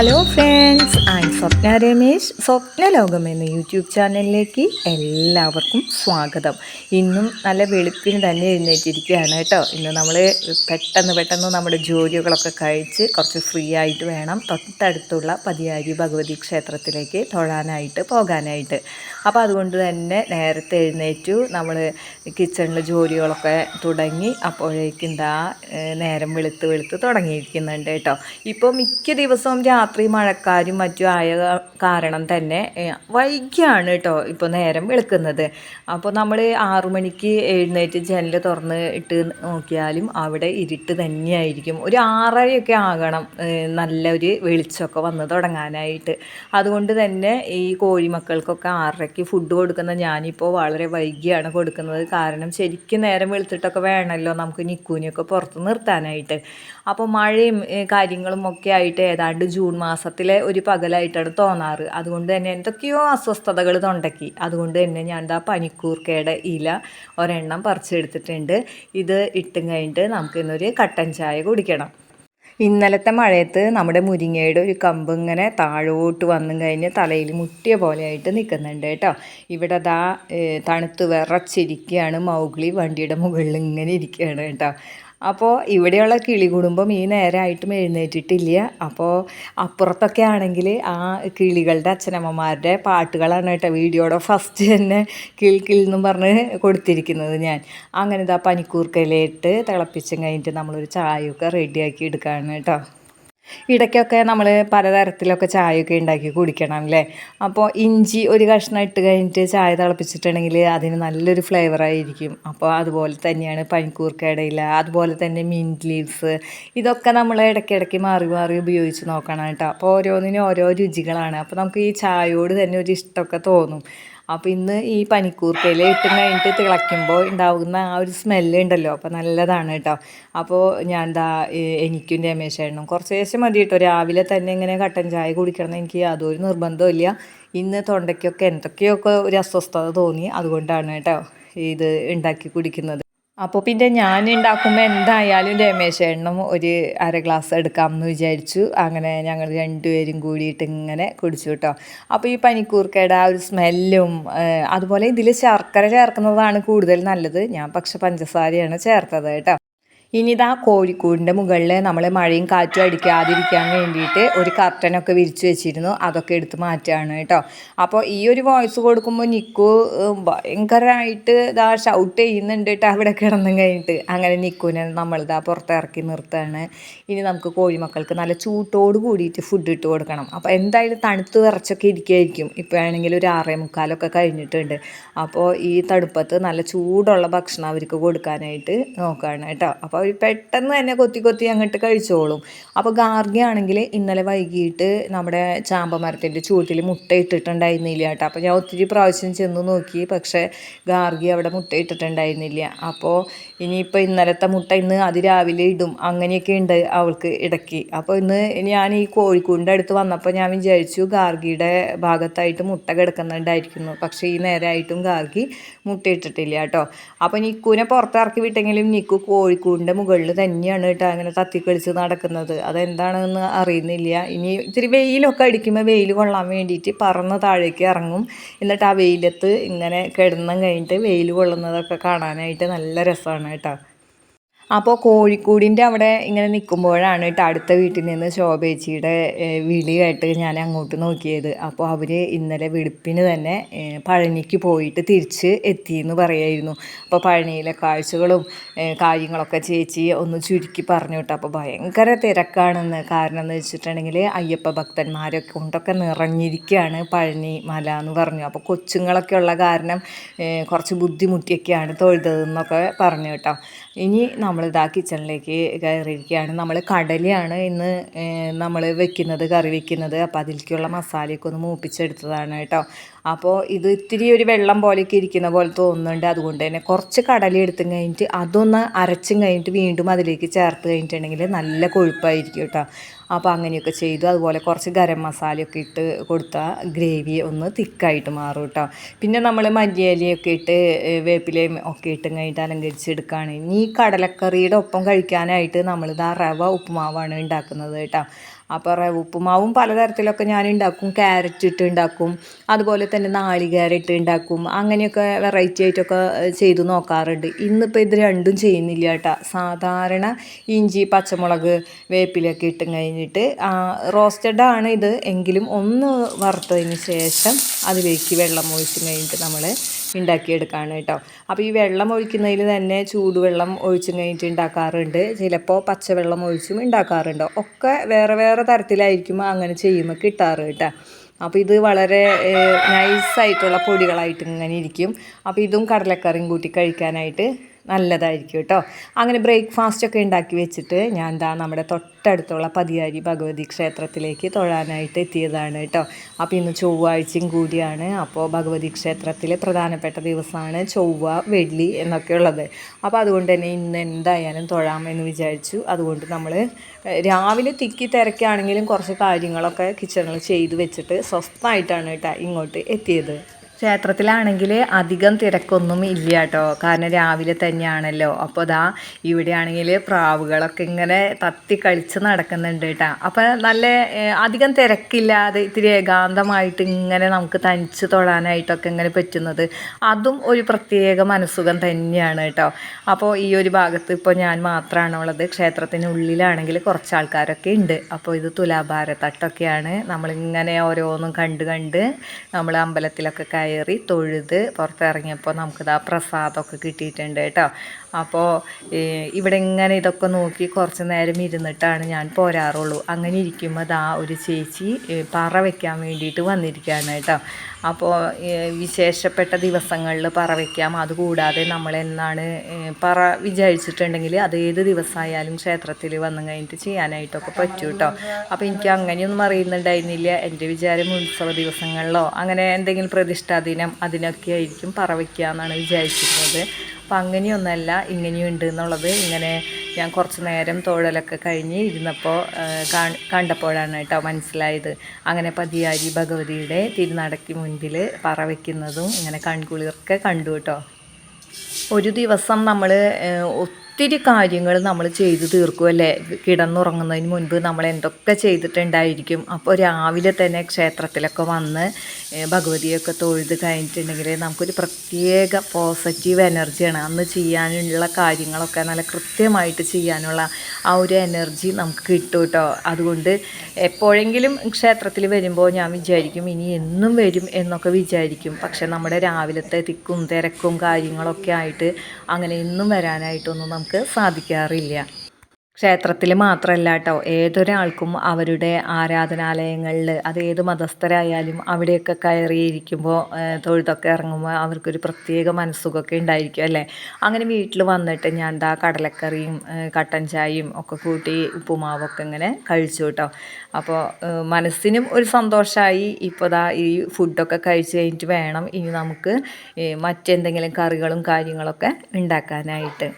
Hello friends, സ്വപ്ന രമേശ്. സ്വപ്ന ലോകം എന്ന YouTube ചാനലിലേക്ക് എല്ലാവർക്കും സ്വാഗതം. ഇന്നും നല്ല വെളുപ്പിന് തന്നെ എഴുന്നേറ്റിരിക്കുകയാണ് കേട്ടോ. ഇന്ന് നമ്മൾ പെട്ടെന്ന് നമ്മുടെ ജോലികളൊക്കെ കഴിച്ച് കുറച്ച് ഫ്രീ ആയിട്ട് വേണം തൊട്ടടുത്തുള്ള പതിയാരി ഭഗവതി ക്ഷേത്രത്തിലേക്ക് തൊഴാനായിട്ട് പോകാനായിട്ട്. അപ്പോൾ അതുകൊണ്ട് തന്നെ നേരത്തെ എഴുന്നേറ്റു. നമ്മൾ കിച്ചണിൽ ജോലികളൊക്കെ തുടങ്ങി. അപ്പോഴേക്കും നേരം വെളുത്ത് തുടങ്ങിയിരിക്കുന്നുണ്ട് കേട്ടോ. ഇപ്പോൾ മിക്ക ദിവസവും രാത്രി മഴക്കാരും മറ്റും ആയ കാരണം തന്നെ വൈകിയാണ് കേട്ടോ ഇപ്പോൾ നേരം വെളുക്കുന്നത്. അപ്പോൾ നമ്മൾ 6 മണിക്ക് എഴുന്നേറ്റ് ജനൽ തുറന്ന് ഇട്ട് നോക്കിയാലും അവിടെ ഇരുട്ട് തന്നെയായിരിക്കും. ഒരു 6:30 ആകണം നല്ലൊരു വെളിച്ചമൊക്കെ വന്ന് തുടങ്ങാനായിട്ട്. അതുകൊണ്ട് തന്നെ ഈ കോഴിമക്കൾക്കൊക്കെ 6:30 ഫുഡ് കൊടുക്കുന്ന ഞാനിപ്പോൾ വളരെ വൈകിയാണ് കൊടുക്കുന്നത്. കാരണം ശരിക്കും നേരം വെളുത്തിട്ടൊക്കെ വേണമല്ലോ നമുക്ക് നിക്കൂനെയൊക്കെ പുറത്ത് നിർത്താനായിട്ട്. അപ്പോൾ മഴയും കാര്യങ്ങളും ഒക്കെ ആയിട്ട് ഏതാണ്ട് ജൂൺ മാസത്തിലെ ഒരു പകലായിട്ടാണ് തോന്നാറ്. അതുകൊണ്ട് തന്നെ എന്തൊക്കെയോ അസ്വസ്ഥതകൾ തൊണ്ടയ്ക്ക്. അതുകൊണ്ട് തന്നെ ഞാൻ പനിക്കൂർക്കയുടെ ഇല ഒരെണ്ണം പറിച്ചെടുത്തിട്ടുണ്ട്. ഇത് ഇട്ടും കഴിഞ്ഞിട്ട് നമുക്കിന്നൊരു കട്ടൻ ചായ കുടിക്കണം. ഇന്നലത്തെ മഴയത്ത് നമ്മുടെ മുരിങ്ങയുടെ ഒരു കമ്പ് ഇങ്ങനെ താഴോട്ട് വന്നും കഴിഞ്ഞ് തലയിൽ മുട്ടിയ പോലെ ആയിട്ട് നിൽക്കുന്നുണ്ട് കേട്ടോ. ഇവിടെ തണുത്ത് വിറച്ചിരിക്കുകയാണ്. മൗഗ്ലി വണ്ടിയുടെ മുകളിൽ ഇങ്ങനെ ഇരിക്കുകയാണ് കേട്ടോ. അപ്പോൾ ഇവിടെയുള്ള കിളി കുടുംബം ഈ നേരമായിട്ടും എഴുന്നേറ്റിട്ടില്ല. അപ്പോൾ അപ്പുറത്തൊക്കെ ആണെങ്കിൽ ആ കിളികളുടെ അച്ഛനമ്മമാരുടെ പാട്ടുകളാണ് കേട്ടോ വീഡിയോയുടെ ഫസ്റ്റ് തന്നെ കിൽ പറഞ്ഞ് കൊടുത്തിരിക്കുന്നത് ഞാൻ. അങ്ങനെ പനിക്കൂർക്കയിലിട്ട് തിളപ്പിച്ചും കഴിഞ്ഞിട്ട് നമ്മളൊരു ചായയൊക്കെ റെഡിയാക്കി എടുക്കുകയാണ് കേട്ടോ. ഇടയ്ക്കൊക്കെ നമ്മൾ പലതരത്തിലൊക്കെ ചായയൊക്കെ ഉണ്ടാക്കി കുടിക്കണം അല്ലേ. അപ്പോൾ ഇഞ്ചി ഒരു കഷ്ണം ഇട്ട് കഴിഞ്ഞിട്ട് ചായ തിളപ്പിച്ചിട്ടുണ്ടെങ്കിൽ അതിന് നല്ലൊരു ഫ്ലേവറായിരിക്കും. അപ്പോൾ അതുപോലെ തന്നെയാണ് പനിക്കൂർക്കയുടെ ഇല, അതുപോലെ തന്നെ മിൻറ്റ് ലീവ്സ്. ഇതൊക്കെ നമ്മൾ ഇടയ്ക്കിടയ്ക്ക് മാറി ഉപയോഗിച്ച് നോക്കണം കേട്ടോ. അപ്പോൾ ഓരോന്നിനും ഓരോ രുചികളാണ്. അപ്പോൾ നമുക്ക് ഈ ചായയോട് തന്നെ ഒരു ഇഷ്ടമൊക്കെ തോന്നും. അപ്പോൾ ഇന്ന് ഈ പനിക്കൂർക്കയിൽ ഇട്ട് കഴിഞ്ഞിട്ട് തിളയ്ക്കുമ്പോൾ ഉണ്ടാകുന്ന ആ ഒരു സ്മെല്ല് ഉണ്ടല്ലോ, അപ്പോൾ നല്ലതാണ് കേട്ടോ. അപ്പോൾ ഞാൻ എനിക്കും രമേശേട്ടനും കുറച്ച് ശേഷം മതി കേട്ടോ. രാവിലെ തന്നെ ഇങ്ങനെ കട്ടൻ ചായ കുടിക്കണം എനിക്ക് യാതൊരു നിർബന്ധമില്ല. ഇന്ന് തൊണ്ടയ്ക്കൊക്കെ എന്തൊക്കെയൊക്കെ ഒരു അസ്വസ്ഥത തോന്നി. അതുകൊണ്ടാണ് കേട്ടോ ഇത് ഉണ്ടാക്കി കുടിക്കുന്നത്. അപ്പോൾ പിന്നെ ഞാൻ ഉണ്ടാക്കുമ്പോൾ എന്തായാലും രമേശേട്ടനും ഒരു അര ഗ്ലാസ് എടുക്കാമെന്ന് വിചാരിച്ചു. അങ്ങനെ ഞങ്ങൾ രണ്ടുപേരും കൂടിയിട്ട് ഇങ്ങനെ കുടിച്ചു കേട്ടോ. അപ്പോൾ ഈ പനിക്കൂർക്കയുടെ ആ ഒരു സ്മെല്ലും അതുപോലെ ഇതിൽ ശർക്കര ചേർക്കുന്നതാണ് കൂടുതൽ നല്ലത്. ഞാൻ പക്ഷെ പഞ്ചസാരയാണ് ചേർത്തത് കേട്ടോ. ഇനി കോഴിക്കൂടിൻ്റെ മുകളിൽ നമ്മൾ മഴയും കാറ്റും അടിക്കാതിരിക്കാൻ വേണ്ടിയിട്ട് ഒരു കർട്ടനൊക്കെ വിരിച്ച് വെച്ചിരുന്നു. അതൊക്കെ എടുത്ത് മാറ്റുകയാണ് കേട്ടോ. അപ്പോൾ ഈ ഒരു വോയിസ് കൊടുക്കുമ്പോൾ നിക്കു ഭയങ്കരമായിട്ട് ഷൗട്ട് ചെയ്യുന്നുണ്ട് കേട്ടോ അവിടെ കിടന്നും കഴിഞ്ഞിട്ട്. അങ്ങനെ നിക്കുവിനെ നമ്മളിതാ പുറത്തിറക്കി നിർത്തുകയാണ്. ഇനി നമുക്ക് കോഴിമക്കൾക്ക് നല്ല ചൂട്ടോട് കൂടിയിട്ട് ഫുഡ് ഇട്ട് കൊടുക്കണം. അപ്പോൾ എന്തായാലും തണുത്ത് വിറച്ചൊക്കെ ഇരിക്കുകയായിരിക്കും. ഇപ്പോൾ ആണെങ്കിൽ ഒരു 6:45 കഴിഞ്ഞിട്ടുണ്ട്. അപ്പോൾ ഈ തണുപ്പത്ത് നല്ല ചൂടുള്ള ഭക്ഷണം അവർക്ക് കൊടുക്കാനായിട്ട് നോക്കുകയാണ് കേട്ടോ. അപ്പോൾ അവർ പെട്ടെന്ന് തന്നെ കൊത്തി അങ്ങോട്ട് കഴിച്ചോളും. അപ്പോൾ ഗാർഗി ആണെങ്കിൽ ഇന്നലെ വൈകിട്ട് നമ്മുടെ ചാമ്പ മരത്തിൻ്റെ ചൂട്ടിൽ മുട്ട ഇട്ടിട്ടുണ്ടായിരുന്നില്ല കേട്ടോ. അപ്പോൾ ഞാൻ ഒത്തിരി പ്രാവശ്യം ചെന്ന് നോക്കി, പക്ഷേ ഗാർഗി അവിടെ മുട്ട ഇട്ടിട്ടുണ്ടായിരുന്നില്ല. അപ്പോൾ ഇനിയിപ്പോൾ ഇന്നലത്തെ മുട്ട ഇന്ന് അതിരാവിലെ ഇടും, അങ്ങനെയൊക്കെ ഉണ്ട് അവൾക്ക് ഇടയ്ക്ക്. അപ്പോൾ ഇന്ന് ഞാൻ ഈ കോഴിക്കൂടിൻ്റെ അടുത്ത് വന്നപ്പോൾ ഞാൻ വിചാരിച്ചു ഗാർഗിയുടെ ഭാഗത്തായിട്ട് മുട്ട കിടക്കുന്നുണ്ടായിരിക്കുന്നു. പക്ഷേ ഈ നേരമായിട്ടും ഗാർഗി മുട്ട ഇട്ടിട്ടില്ല കേട്ടോ. അപ്പോൾ നിക്കുവിനെ പുറത്തിറക്കി വിട്ടെങ്കിലും നിക്കു കോഴിക്കൂടിൻ്റെ മുകളിൽ തന്നെയാണ് കേട്ടോ അങ്ങനെ തത്തിക്കളിച്ച് നടക്കുന്നത്. അതെന്താണെന്ന് അറിയുന്നില്ല. ഇനി ഇത്തിരി വെയിലൊക്കെ അടിക്കുമ്പോൾ വെയിൽ കൊള്ളാൻ വേണ്ടിയിട്ട് പറന്ന് താഴേക്ക് ഇറങ്ങും. എന്നിട്ട് ആ വെയിലത്ത് ഇങ്ങനെ കിടന്നും കഴിഞ്ഞിട്ട് വെയിൽ കൊള്ളുന്നതൊക്കെ കാണാനായിട്ട് നല്ല രസമാണ് കേട്ടോ. അപ്പോൾ കോഴിക്കൂടിൻ്റെ അവിടെ ഇങ്ങനെ നിൽക്കുമ്പോഴാണ് കേട്ടോ അടുത്ത വീട്ടിൽ നിന്ന് ശോഭേച്ചിയുടെ വിളി കേട്ട് ഞാൻ അങ്ങോട്ട് നോക്കിയത്. അപ്പോൾ അവർ ഇന്നലെ വെളുപ്പിന് തന്നെ പഴനിക്ക് പോയിട്ട് തിരിച്ച് എത്തിയെന്ന് പറയായിരുന്നു. അപ്പോൾ പഴനിയിലെ കാഴ്ചകളും കാര്യങ്ങളൊക്കെ ചേച്ചി ഒന്ന് ചുരുക്കി പറഞ്ഞു കേട്ടോ. അപ്പോൾ ഭയങ്കര തിരക്കാണെന്ന്. കാരണം എന്ന് വെച്ചിട്ടുണ്ടെങ്കിൽ അയ്യപ്പ ഭക്തന്മാരൊക്കെ കൊണ്ടൊക്കെ നിറഞ്ഞിരിക്കുകയാണ് പഴനി മല എന്ന് പറഞ്ഞു. അപ്പോൾ കൊച്ചുങ്ങളൊക്കെ ഉള്ള കാരണം കുറച്ച് ബുദ്ധിമുട്ടിയൊക്കെയാണ് തൊഴുതതെന്നൊക്കെ പറഞ്ഞു കേട്ടോ. ഇനി നമ്മളിതാ കിച്ചണിലേക്ക് കയറിയിരിക്കുകയാണ്. നമ്മൾ കടലയാണ് ഇന്ന് നമ്മൾ കറി വെക്കുന്നത്. അപ്പോൾ അതിലേക്കുള്ള മസാലയൊക്കെ ഒന്ന് മൂപ്പിച്ചെടുത്തതാണ് കേട്ടോ. അപ്പോൾ ഇത് ഇത്തിരി ഒരു വെള്ളം പോലെയൊക്കെ ഇരിക്കുന്ന പോലെ തോന്നുന്നുണ്ട്. അതുകൊണ്ട് തന്നെ കുറച്ച് കടല എടുത്തും കഴിഞ്ഞിട്ട് അതൊന്ന് അരച്ചും കഴിഞ്ഞിട്ട് വീണ്ടും അതിലേക്ക് ചേർത്ത് കഴിഞ്ഞിട്ടുണ്ടെങ്കിൽ നല്ല കൊഴുപ്പായിരിക്കും കേട്ടോ. അപ്പോൾ അങ്ങനെയൊക്കെ ചെയ്തു. അതുപോലെ കുറച്ച് ഗരം മസാലയൊക്കെ ഇട്ട് കൊടുത്താൽ ഗ്രേവി ഒന്ന് തിക്കായിട്ട് മാറും കേട്ടോ. പിന്നെ നമ്മൾ മല്ലിയിലയൊക്കെ ഇട്ട് വേപ്പിലയും ഒക്കെ ഇട്ടും കഴിഞ്ഞിട്ട് അലങ്കരിച്ചെടുക്കുകയാണ്. ഇനി കടലക്കറിയുടെ ഒപ്പം കഴിക്കാനായിട്ട് നമ്മളിതാ റവ ഉപ്പുമാവാണ് ഉണ്ടാക്കുന്നത് കേട്ടോ. അപ്പോൾ റവ ഉപ്പുമാവും പലതരത്തിലൊക്കെ ഞാൻ ഉണ്ടാക്കും. ക്യാരറ്റ് ഇട്ട് ഉണ്ടാക്കും, അതുപോലെ തന്നെ നാളികേരം ഇട്ട് ഉണ്ടാക്കും. അങ്ങനെയൊക്കെ വെറൈറ്റി ആയിട്ടൊക്കെ ചെയ്ത് നോക്കാറുണ്ട്. ഇന്നിപ്പോൾ ഇത് രണ്ടും ചെയ്യുന്നില്ല കേട്ടോ. സാധാരണ ഇഞ്ചി, പച്ചമുളക്, വേപ്പിലൊക്കെ ഇട്ട് കഴിഞ്ഞിട്ട് റോസ്റ്റഡ് ആണ് ഇത്, എങ്കിലും ഒന്ന് വറുത്തതിന് ശേഷം അതിലേക്ക് വെള്ളം ഒഴിച്ച് കഴിഞ്ഞിട്ട് നമ്മൾ ഉണ്ടാക്കിയെടുക്കുകയാണ് കേട്ടോ. അപ്പോൾ ഈ വെള്ളം ഒഴിക്കുന്നതിൽ തന്നെ ചൂടുവെള്ളം ഒഴിച്ചും കഴിഞ്ഞിട്ട് ഉണ്ടാക്കാറുണ്ട്, ചിലപ്പോൾ പച്ചവെള്ളം ഒഴിച്ചും ഉണ്ടാക്കാറുണ്ട്. ഒക്കെ വേറെ വേറെ തരത്തിലായിരിക്കും അങ്ങനെ ചെയ്യുമ്പോൾ കിട്ടാറ് കേട്ടോ. അപ്പോൾ ഇത് വളരെ നൈസായിട്ടുള്ള പൊടികളായിട്ട് ഇങ്ങനെ ഇരിക്കും. അപ്പോൾ ഇതും കടലക്കറിയും കൂട്ടി കഴിക്കാനായിട്ട് നല്ലതായിരിക്കും കേട്ടോ. അങ്ങനെ ബ്രേക്ക്ഫാസ്റ്റൊക്കെ ഉണ്ടാക്കി വെച്ചിട്ട് ഞാൻ നമ്മുടെ തൊട്ടടുത്തുള്ള പതിയാരി ഭഗവതി ക്ഷേത്രത്തിലേക്ക് തൊഴാനായിട്ട് എത്തിയതാണ് കേട്ടോ. അപ്പോൾ ഇന്ന് ചൊവ്വാഴ്ചയും കൂടിയാണ്. അപ്പോൾ ഭഗവതി ക്ഷേത്രത്തിലെ പ്രധാനപ്പെട്ട ദിവസമാണ് ചൊവ്വ, വെള്ളി എന്നൊക്കെ ഉള്ളത്. അപ്പോൾ അതുകൊണ്ട് തന്നെ ഇന്ന് എന്തായാലും തൊഴാമെന്ന് വിചാരിച്ചു. അതുകൊണ്ട് നമ്മൾ രാവിലെ തിക്കി തിരക്കാണെങ്കിലും കുറച്ച് കാര്യങ്ങളൊക്കെ കിച്ചണിൽ ചെയ്ത് വെച്ചിട്ട് സ്വസ്ഥമായിട്ടാണ് കേട്ടോ ഇങ്ങോട്ട് എത്തിയത്. ക്ഷേത്രത്തിലാണെങ്കിൽ അധികം തിരക്കൊന്നും ഇല്ല കേട്ടോ, കാരണം രാവിലെ തന്നെയാണല്ലോ. അപ്പോൾ ഇവിടെയാണെങ്കിൽ പ്രാവുകളൊക്കെ ഇങ്ങനെ തത്തി കളിച്ച് നടക്കുന്നുണ്ട് കേട്ടോ. അപ്പോൾ നല്ല അധികം തിരക്കില്ലാതെ ഇത്തിരി ഏകാന്തമായിട്ട് ഇങ്ങനെ നമുക്ക് തനിച്ച് തൊഴാനായിട്ടൊക്കെ ഇങ്ങനെ പറ്റുന്നത്, അതും ഒരു പ്രത്യേക മനസ്സുഖം തന്നെയാണ് കേട്ടോ. അപ്പോൾ ഈ ഒരു ഭാഗത്ത് ഇപ്പോൾ ഞാൻ മാത്രമാണുള്ളത്. ക്ഷേത്രത്തിനുള്ളിലാണെങ്കിൽ കുറച്ച് ആൾക്കാരൊക്കെ ഉണ്ട്. അപ്പോൾ ഇത് തുലാഭാരത്തട്ടൊക്കെയാണ്. നമ്മളിങ്ങനെ ഓരോന്നും കണ്ട് നമ്മൾ അമ്പലത്തിലൊക്കെ കയറി തൊഴുത് പുറത്തിറങ്ങിയപ്പോൾ നമുക്കിത് പ്രസാദമൊക്കെ കിട്ടിയിട്ടുണ്ട് കേട്ടോ. അപ്പോൾ ഇവിടെ ഇങ്ങനെ ഇതൊക്കെ നോക്കി കുറച്ച് നേരം ഇരുന്നിട്ടാണ് ഞാൻ പോരാറുള്ളൂ. അങ്ങനെ ഇരിക്കുമ്പോൾ ഒരു ചേച്ചി പറ വയ്ക്കാൻ വേണ്ടിയിട്ട് വന്നിരിക്കുകയാണ് കേട്ടോ. അപ്പോൾ വിശേഷപ്പെട്ട ദിവസങ്ങളിൽ പറ വയ്ക്കാം. അതുകൂടാതെ നമ്മൾ എന്നാണ് പറ വിചാരിച്ചിട്ടുണ്ടെങ്കിൽ അത് ഏത് ദിവസമായാലും ക്ഷേത്രത്തിൽ വന്നു കഴിഞ്ഞിട്ട് ചെയ്യാനായിട്ടൊക്കെ പറ്റും കേട്ടോ. അപ്പോൾ എനിക്ക് അങ്ങനെയൊന്നും അറിയുന്നുണ്ടായിരുന്നില്ല. എൻ്റെ വിചാരം ഉത്സവ ദിവസങ്ങളിലോ അങ്ങനെ എന്തെങ്കിലും പ്രതിഷ്ഠാ ദിനം അതിനൊക്കെ ആയിരിക്കും പറ വയ്ക്കുക എന്നാണ് വിചാരിച്ചിരുന്നത്. അപ്പോൾ അങ്ങനെയൊന്നല്ല, ഇങ്ങനെയുണ്ട് എന്നുള്ളത് ഇങ്ങനെ ഞാൻ കുറച്ച് നേരം തൊഴലൊക്കെ കഴിഞ്ഞ് ഇരുന്നപ്പോൾ കണ്ടപ്പോഴാണ് കേട്ടോ മനസ്സിലായത്. അങ്ങനെ പതിയാരി ഭഗവതിയുടെ തിരുനടയ്ക്ക് മുൻപിൽ പറ വയ്ക്കുന്നതും ഇങ്ങനെ കൺകുളിർക്കെ കണ്ടു കേട്ടോ. ഒരു ദിവസം നമ്മൾ ഒത്തിരി കാര്യങ്ങൾ നമ്മൾ ചെയ്തു തീർക്കുമല്ലേ. കിടന്നുറങ്ങുന്നതിന് മുൻപ് നമ്മൾ എന്തൊക്കെ ചെയ്തിട്ടുണ്ടായിരിക്കും. അപ്പോൾ രാവിലെ തന്നെ ക്ഷേത്രത്തിലൊക്കെ വന്ന് ഭഗവതിയൊക്കെ തൊഴുത് കഴിഞ്ഞിട്ടുണ്ടെങ്കിൽ നമുക്കൊരു പ്രത്യേക പോസിറ്റീവ് എനർജിയാണ്. അന്ന് ചെയ്യാനുള്ള കാര്യങ്ങളൊക്കെ നല്ല കൃത്യമായിട്ട് ചെയ്യാനുള്ള ആ ഒരു എനർജി നമുക്ക് കിട്ടും കേട്ടോ. അതുകൊണ്ട് എപ്പോഴെങ്കിലും ക്ഷേത്രത്തിൽ വരുമ്പോൾ ഞാൻ വിചാരിക്കും ഇനി എന്നും വരും എന്നൊക്കെ വിചാരിക്കും. പക്ഷെ നമ്മുടെ രാവിലത്തെ തിക്കും തിരക്കും കാര്യങ്ങളൊക്കെ ആയിട്ട് അങ്ങനെ എന്നും വരാനായിട്ടൊന്നും നമുക്ക് സാധിക്കാറില്ല. ക്ഷേത്രത്തിൽ മാത്രമല്ല കേട്ടോ, ഏതൊരാൾക്കും അവരുടെ ആരാധനാലയങ്ങളിൽ അത് ഏത് മതസ്ഥരായാലും അവിടെയൊക്കെ കയറിയിരിക്കുമ്പോൾ തൊഴുതൊക്കെ ഇറങ്ങുമ്പോൾ അവർക്കൊരു പ്രത്യേക മനസ്സുഖമൊക്കെ ഉണ്ടായിരിക്കും അല്ലേ. അങ്ങനെ വീട്ടിൽ വന്നിട്ട് ഞാൻ കടലക്കറിയും കട്ടൻ ചായയും ഒക്കെ കൂട്ടി ഉപ്പുമാവൊക്കെ ഇങ്ങനെ കഴിച്ചു കേട്ടോ. അപ്പോൾ മനസ്സിനും ഒരു സന്തോഷമായി. ഇപ്പോൾ ഈ ഫുഡൊക്കെ കഴിച്ച് കഴിഞ്ഞിട്ട് വേണം ഇനി നമുക്ക് മറ്റെന്തെങ്കിലും കറികളും കാര്യങ്ങളൊക്കെ ഉണ്ടാക്കാനായിട്ട്.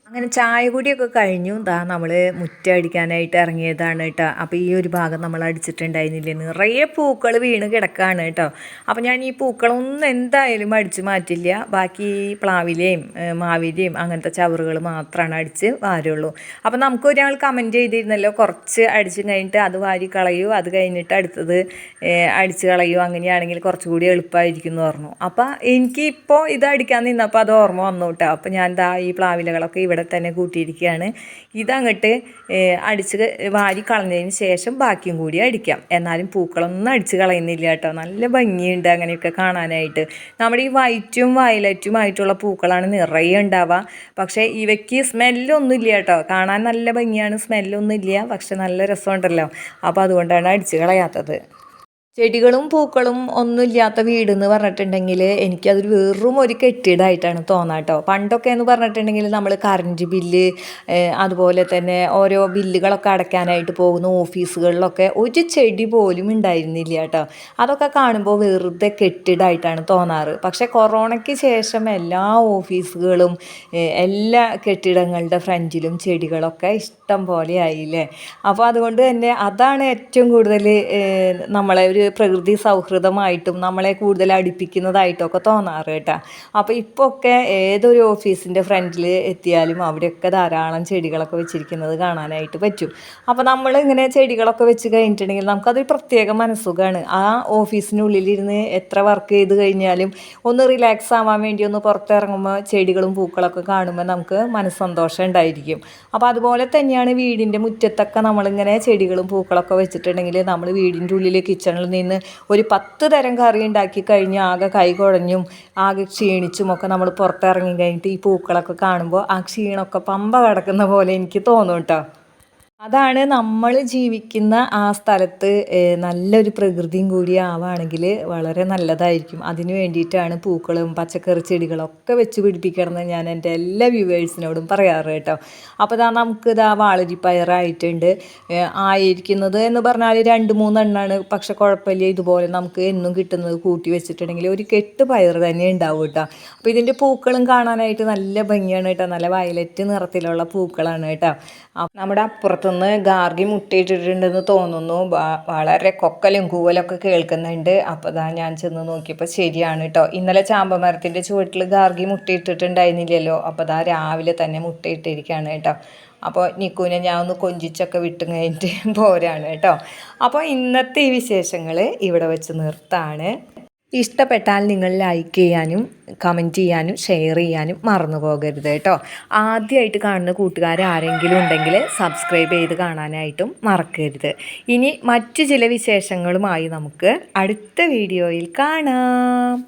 അങ്ങനെ ചായ കുടിയൊക്കെ കഴിഞ്ഞു. നമ്മൾ മുറ്റടിക്കാനായിട്ട് ഇറങ്ങിയതാണ് കേട്ടോ. അപ്പോൾ ഈ ഒരു ഭാഗം നമ്മൾ അടിച്ചിട്ടുണ്ടായിരുന്നില്ല, നിറയെ പൂക്കൾ വീണ് കിടക്കുകയാണ് കേട്ടോ. അപ്പോൾ ഞാൻ ഈ പൂക്കളൊന്നും എന്തായാലും അടിച്ച് മാറ്റില്ല. ബാക്കി പ്ലാവിലെയും മാവിലെയും അങ്ങനത്തെ ചവറുകൾ മാത്രമാണ് അടിച്ച് വാരുള്ളൂ. അപ്പോൾ നമുക്കൊരാൾ കമൻറ്റ് ചെയ്തിരുന്നല്ലോ, കുറച്ച് അടിച്ച് കഴിഞ്ഞിട്ട് അത് വാരി കളയൂ, അത് കഴിഞ്ഞിട്ട് അടുത്തത് അടിച്ച് കളയൂ, അങ്ങനെയാണെങ്കിൽ കുറച്ചുകൂടി എളുപ്പമായിരിക്കും എന്ന് പറഞ്ഞു. അപ്പോൾ എനിക്ക് ഇപ്പോൾ ഇത് അടിക്കാൻ നിന്നപ്പോൾ അത് ഓർമ്മ വന്നു കേട്ടോ. അപ്പോൾ ഞാൻ ഈ പ്ലാവിലകളൊക്കെ ഇവിടെ തന്നെ കൂട്ടിയിരിക്കുകയാണ്. ഇതങ്ങോട്ട് അടിച്ച് വാരി കളഞ്ഞതിന് ശേഷം ബാക്കിയും കൂടി അടിക്കാം. എന്നാലും പൂക്കളൊന്നും അടിച്ച് കളയുന്നില്ല കേട്ടോ. നല്ല ഭംഗിയുണ്ട് അങ്ങനെയൊക്കെ കാണാനായിട്ട്. നമ്മുടെ ഈ വൈറ്റും വയലറ്റും ആയിട്ടുള്ള പൂക്കളാണ് നിറയെ ഉണ്ടാവുക. പക്ഷേ ഇവയ്ക്ക് സ്മെല്ലൊന്നും ഇല്ല കേട്ടോ. കാണാൻ നല്ല ഭംഗിയാണ്, സ്മെല്ലൊന്നും ഇല്ല, പക്ഷെ നല്ല രസമുണ്ടല്ലോ. അപ്പോൾ അതുകൊണ്ടാണ് അടിച്ച് കളയാത്തത്. ചെടികളും പൂക്കളും ഒന്നുമില്ലാത്ത വീടെന്ന് പറഞ്ഞിട്ടുണ്ടെങ്കിൽ എനിക്കതൊരു വെറും ഒരു കെട്ടിടമായിട്ടാണ് തോന്നാട്ടോ. പണ്ടൊക്കെ എന്ന് പറഞ്ഞിട്ടുണ്ടെങ്കിൽ നമ്മൾ കറണ്ട് ബില്ല് അതുപോലെ തന്നെ ഓരോ ബില്ലുകളൊക്കെ അടയ്ക്കാനായിട്ട് പോകുന്ന ഓഫീസുകളിലൊക്കെ ഒരു ചെടി പോലും ഉണ്ടായിരുന്നില്ല കേട്ടോ. അതൊക്കെ കാണുമ്പോൾ വെറുതെ കെട്ടിടമായിട്ടാണ് തോന്നാറ്. പക്ഷേ കൊറോണയ്ക്ക് ശേഷം എല്ലാ ഓഫീസുകളും എല്ലാ കെട്ടിടങ്ങളുടെ ഫ്രണ്ടിലും ചെടികളൊക്കെ ഇഷ്ടം ഇഷ്ടം പോലെ ആയില്ലേ. അപ്പോൾ അതുകൊണ്ട് തന്നെ അതാണ് ഏറ്റവും കൂടുതൽ നമ്മളെ ഒരു പ്രകൃതി സൗഹൃദമായിട്ടും നമ്മളെ കൂടുതൽ അടുപ്പിക്കുന്നതായിട്ടും ഒക്കെ തോന്നാറ് കേട്ടോ. അപ്പോൾ ഇപ്പോൾ ഒക്കെ ഏതൊരു ഓഫീസിൻ്റെ ഫ്രണ്ടിൽ എത്തിയാലും അവിടെയൊക്കെ ധാരാളം ചെടികളൊക്കെ വെച്ചിരിക്കുന്നത് കാണാനായിട്ട് പറ്റും. അപ്പോൾ നമ്മളിങ്ങനെ ചെടികളൊക്കെ വെച്ച് കഴിഞ്ഞിട്ടുണ്ടെങ്കിൽ നമുക്കതൊരു പ്രത്യേക മനസ്സുഖമാണ്. ആ ഓഫീസിനുള്ളിലിരുന്ന് എത്ര വർക്ക് ചെയ്ത് കഴിഞ്ഞാലും ഒന്ന് റിലാക്സ് ആവാൻ വേണ്ടി ഒന്ന് പുറത്തിറങ്ങുമ്പോൾ ചെടികളും പൂക്കളൊക്കെ കാണുമ്പോൾ നമുക്ക് മനസ്സന്തോഷം ഉണ്ടായിരിക്കും. അപ്പോൾ അതുപോലെ തന്നെയാണ് വീടിൻ്റെ മുറ്റത്തൊക്കെ നമ്മളിങ്ങനെ ചെടികളും പൂക്കളൊക്കെ വെച്ചിട്ടുണ്ടെങ്കിൽ നമ്മൾ വീടിൻ്റെ ഉള്ളിൽ കിച്ചണിൽ നിന്ന് ഒരു 10 തരം കറി ഉണ്ടാക്കി കഴിഞ്ഞ് ആകെ കൈ കുഴഞ്ഞും ആകെ ക്ഷീണിച്ചും ഒക്കെ നമ്മൾ പുറത്തിറങ്ങി കഴിഞ്ഞിട്ട് ഈ പൂക്കളൊക്കെ കാണുമ്പോൾ ആ ക്ഷീണമൊക്കെ പമ്പ കിടക്കുന്ന പോലെ എനിക്ക് തോന്നും കേട്ടോ. അതാണ് നമ്മൾ ജീവിക്കുന്ന ആ സ്ഥലത്ത് നല്ലൊരു പ്രകൃതിയും കൂടി ആവുകയാണെങ്കിൽ വളരെ നല്ലതായിരിക്കും. അതിന് വേണ്ടിയിട്ടാണ് പൂക്കളും പച്ചക്കറി ചെടികളൊക്കെ വെച്ച് പിടിപ്പിക്കണമെന്ന് ഞാൻ എൻ്റെ എല്ലാ വ്യൂവേഴ്സിനോടും പറയാറ് കേട്ടോ. അപ്പോൾ നമുക്കിതാ വാളരിപ്പയറായിട്ടുണ്ട്. ആയിരിക്കുന്നത് എന്ന് പറഞ്ഞാൽ 2-3 എണ്ണമാണ്. പക്ഷെ കുഴപ്പമില്ല, ഇതുപോലെ നമുക്ക് എന്നും കിട്ടുന്നത് കൂട്ടി വെച്ചിട്ടുണ്ടെങ്കിൽ ഒരു കെട്ട് പയർ തന്നെ ഉണ്ടാവും കേട്ടോ. അപ്പോൾ ഇതിൻ്റെ പൂക്കളും കാണാനായിട്ട് നല്ല ഭംഗിയാണ് കേട്ടോ. നല്ല വയലറ്റ് നിറത്തിലുള്ള പൂക്കളാണ് കേട്ടോ. നമ്മുടെ അപ്പുറത്തുനിന്ന് ഗാർഗി മുട്ടയിട്ടിട്ടുണ്ടെന്ന് തോന്നുന്നു. വളരെ കൊക്കലും കൂവലൊക്കെ കേൾക്കുന്നുണ്ട്. അപ്പോൾ ഞാൻ ചെന്ന് നോക്കിയപ്പോൾ ശരിയാണ് കേട്ടോ. ഇന്നലെ ചാമ്പമരത്തിൻ്റെ ചുവട്ടിൽ ഗാർഗി മുട്ടയിട്ടിട്ടുണ്ടായിരുന്നില്ലല്ലോ. അപ്പോൾ രാവിലെ തന്നെ മുട്ടയിട്ടിരിക്കുകയാണ് കേട്ടോ. അപ്പോൾ നിക്കുവിനെ ഞാൻ ഒന്ന് കൊഞ്ചിച്ചൊക്കെ വിട്ടും കഴിഞ്ഞിട്ട് പോരാണ് കേട്ടോ. അപ്പോൾ ഇന്നത്തെ ഈ വിശേഷങ്ങൾ ഇവിടെ വെച്ച് നിർത്താണ്. ഇഷ്ടപ്പെട്ടാൽ നിങ്ങൾ ലൈക്ക് ചെയ്യാനും കമൻറ്റ് ചെയ്യാനും ഷെയർ ചെയ്യാനും മറന്നു പോകരുത് കേട്ടോ. ആദ്യമായിട്ട് കാണുന്ന കൂട്ടുകാർ ആരെങ്കിലും ഉണ്ടെങ്കിൽ സബ്സ്ക്രൈബ് ചെയ്ത് കാണാനായിട്ടും മറക്കരുത്. ഇനി മറ്റു ചില വിശേഷങ്ങളുമായി നമുക്ക് അടുത്ത വീഡിയോയിൽ കാണാം.